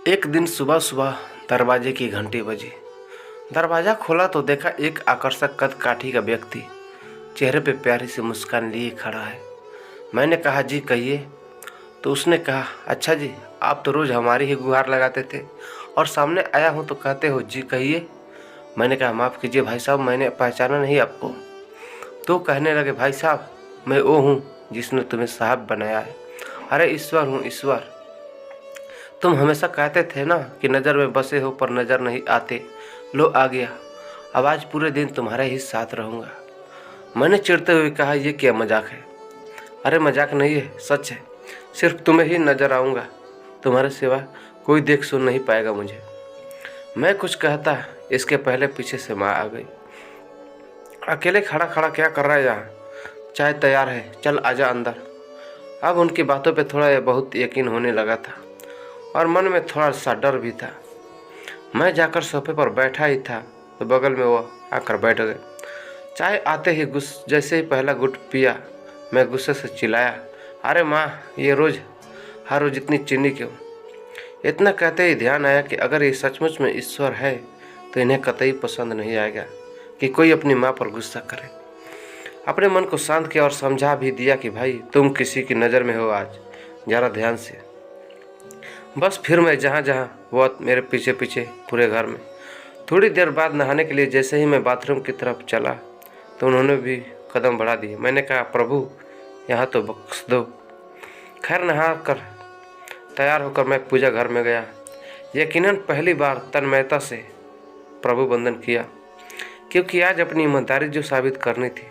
एक दिन सुबह सुबह दरवाजे की घंटी बजी। दरवाज़ा खोला तो देखा एक आकर्षक कद काठी का व्यक्ति चेहरे पे प्यारी सी मुस्कान लिए खड़ा है। मैंने कहा, जी कहिए। तो उसने कहा, अच्छा जी, आप तो रोज़ हमारी ही गुहार लगाते थे और सामने आया हूँ तो कहते हो जी कहिए। मैंने कहा, माफ़ कीजिए भाई साहब, मैंने पहचाना नहीं आपको। तो कहने लगे, भाई साहब मैं वो हूँ जिसने तुम्हें साहब बनाया है। अरे ईश्वर हूँ ईश्वर। तुम हमेशा कहते थे ना कि नज़र में बसे हो पर नज़र नहीं आते। लो आ गया। अब आज पूरे दिन तुम्हारे ही साथ रहूँगा। मैंने चिढ़ते हुए कहा, यह क्या मजाक है। अरे मजाक नहीं है, सच है। सिर्फ तुम्हें ही नजर आऊँगा, तुम्हारे सिवा कोई देख सुन नहीं पाएगा मुझे। मैं कुछ कहता इसके पहले पीछे से माँ आ गई। अकेले खड़ा खड़ा क्या कर रहा है यहाँ? चाय तैयार है, चल आजा अंदर। अब उनकी बातों पे थोड़ा या बहुत यकीन होने लगा था और मन में थोड़ा सा डर भी था। मैं जाकर सोफे पर बैठा ही था तो बगल में वो आकर बैठ गए। चाय आते ही जैसे ही पहला घुट पिया, मैं गुस्से से चिल्लाया, अरे माँ, ये हर रोज इतनी चीनी क्यों? इतना कहते ही ध्यान आया कि अगर ये सचमुच में ईश्वर है तो इन्हें कतई पसंद नहीं आएगा कि कोई अपनी माँ पर गुस्सा करे। अपने मन को शांत किया और समझा भी दिया कि भाई तुम किसी की नज़र में हो आज, ज़रा ध्यान से। बस फिर मैं जहाँ जहाँ वो मेरे पीछे पीछे पूरे घर में। थोड़ी देर बाद नहाने के लिए जैसे ही मैं बाथरूम की तरफ चला तो उन्होंने भी कदम बढ़ा दिए। मैंने कहा, प्रभु यहाँ तो बख्श दो। खैर नहा कर तैयार होकर मैं पूजा घर में गया। यकीनन पहली बार तन्मयता से प्रभु वंदन किया, क्योंकि आज अपनी ईमानदारी जो साबित करनी थी।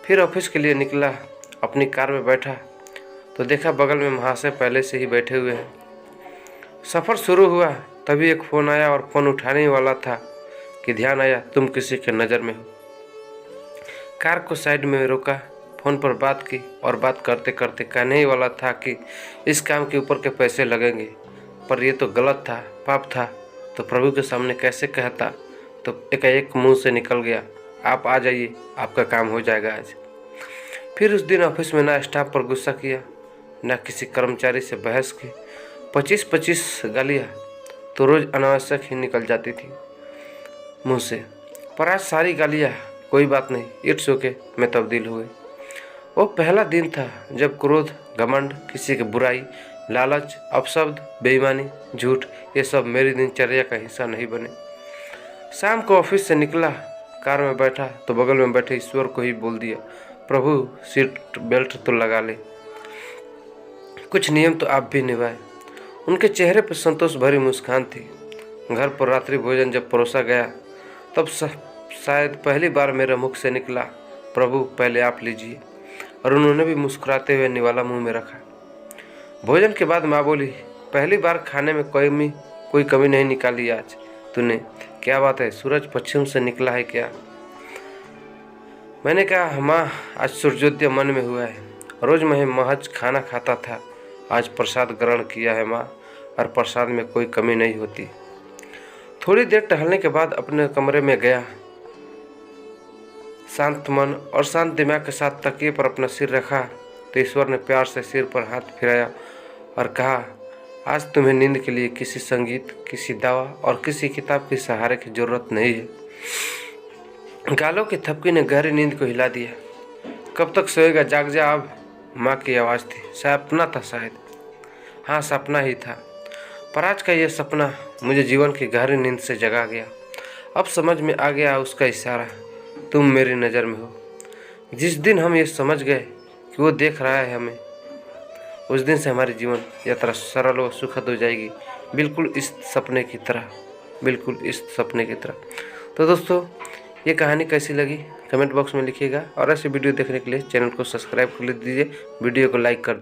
फिर ऑफिस के लिए निकला। अपनी कार में बैठा तो देखा बगल में महाशय पहले से ही बैठे हुए हैं। सफ़र शुरू हुआ तभी एक फ़ोन आया और फ़ोन उठाने ही वाला था कि ध्यान आया तुम किसी के नज़र में हो। कार को साइड में रोका, फ़ोन पर बात की और बात करते करते कहने ही वाला था कि इस काम के ऊपर के पैसे लगेंगे, पर यह तो गलत था, पाप था, तो प्रभु के सामने कैसे कहता। तो एकाएक मुंह से निकल गया, आप आ जाइए, आपका काम हो जाएगा आज। फिर उस दिन ऑफिस में ना स्टाफ पर गुस्सा किया, ना किसी कर्मचारी से बहस की। 25-25 गालियाँ तो रोज़ अनावश्यक ही निकल जाती थी मुंह से, पर आज सारी गालियाँ कोई बात नहीं, इट्स ओके में तब्दील हुए। वो पहला दिन था जब क्रोध, घमंड, किसी की बुराई, लालच, अपशब्द, बेईमानी, झूठ, ये सब मेरी दिनचर्या का हिस्सा नहीं बने। शाम को ऑफिस से निकला, कार में बैठा तो बगल में बैठे ईश्वर को ही बोल दिया, प्रभु सीट बेल्ट तो लगा ले, कुछ नियम तो आप भी निभाए। उनके चेहरे पर संतोष भरी मुस्कान थी। घर पर रात्रि भोजन जब परोसा गया तब शायद पहली बार मेरे मुख से निकला, प्रभु पहले आप लीजिए, और उन्होंने भी मुस्कुराते हुए निवाला मुंह में रखा। भोजन के बाद माँ बोली, पहली बार खाने में कोई कमी नहीं निकाली आज तूने, क्या बात है, सूरज पश्चिम से निकला है क्या? मैंने कहा, माँ आज सूर्योदय मन में हुआ है, रोज़ मैं महज खाना खाता था, आज प्रसाद ग्रहण किया है माँ, और प्रसाद में कोई कमी नहीं होती। थोड़ी देर टहलने के बाद अपने कमरे में गया। शांत मन और शांत दिमाग के साथ तकिए पर अपना सिर रखा तो ईश्वर ने प्यार से सिर पर हाथ फिराया और कहा, आज तुम्हें नींद के लिए किसी संगीत, किसी दवा और किसी किताब के सहारे की जरूरत नहीं है। गालों की थपकी ने गहरी नींद को हिला दिया। कब तक सोएगा, जाग जा अब, माँ की आवाज़ थी। सपना था शायद, हाँ सपना ही था, पर आज का यह सपना मुझे जीवन की गहरी नींद से जगा गया। अब समझ में आ गया उसका इशारा, तुम मेरी नज़र में हो। जिस दिन हम ये समझ गए कि वो देख रहा है हमें, उस दिन से हमारी जीवन यात्रा सरल और सुखद हो जाएगी, बिल्कुल इस सपने की तरह, बिल्कुल इस सपने की तरह। तो दोस्तों, ये कहानी कैसी लगी कमेंट बॉक्स में लिखिएगा और ऐसे वीडियो देखने के लिए चैनल को सब्सक्राइब कर दीजिए, वीडियो को लाइक कर दीजिए।